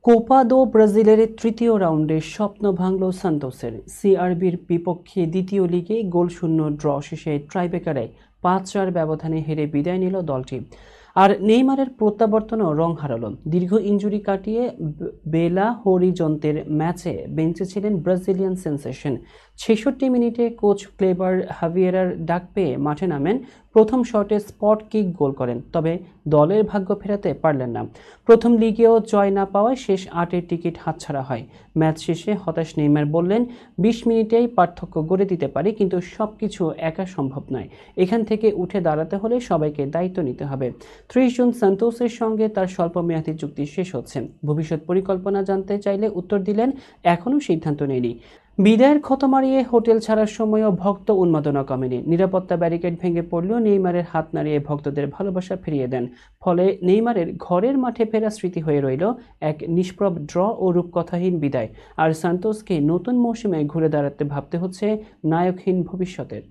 Copa দো ব্রাজিলের তৃতীয় রাউন্ডে স্বপ্ন ভাঙল সান্তোসের। সিআরবির বিপক্ষে দ্বিতীয় লিগে গোলশূন্য ড্র শেষে ট্রাইব্রেকারে ৫-৪ ব্যবধানে হেরে বিদায় নিল দলটি। আর নেইমারের প্রত্যাবর্তনও রং হারালো। দীর্ঘ ইনজুরি কাটিয়ে বেলা হরিজন্তের ম্যাচে বেঞ্চে ছিলেন ব্রাজিলিয়ান সেন্সেশন। ৬৬ মিনিটে কোচ ক্লেবার হাভিয়েরার ডাক পেয়ে মাঠে নামেন। প্রথম শটে স্পট কিক গোল করেন, তবে দলের ভাগ্য ফেরাতে পারলেন না। প্রথম লিগেও জয় না পাওয়ায় শেষ ৮-এর টিকিট হাতছাড়া হয়। ম্যাচ শেষে হতাশ নেইমার বললেন, ২০ মিনিটেই পার্থক্য গড়ে দিতে পারি, কিন্তু সবকিছু একা সম্ভব নয়। এখান থেকে উঠে দাঁড়াতে হলে সবাইকে দায়িত্ব নিতে হবে। ৩০ জুন সান্তোসের সঙ্গে তার স্বল্পমেয়াদী চুক্তি শেষ হচ্ছে। ভবিষ্যৎ পরিকল্পনা জানতে চাইলে উত্তর দিলেন, এখনও সিদ্ধান্ত নেইনি। বিদায়ের ক্ষত মারিয়ে হোটেল ছাড়ার সময়ও ভক্ত উন্মাদনা কমেনি। নিরাপত্তা ব্যারিকেড ভেঙে পড়লেও নেইমারের হাত নাড়িয়ে ভক্তদের ভালোবাসা ফিরিয়ে দেন। ফলে নেইমারের ঘরের মাঠে ফেরা স্মৃতি হয়ে রইল এক নিষ্প্রভ ড্র ও রূপকথাহীন বিদায়। আর সান্তোসকে নতুন মৌসুমে ঘুরে দাঁড়াতে ভাবতে হচ্ছে নায়কহীন ভবিষ্যতের।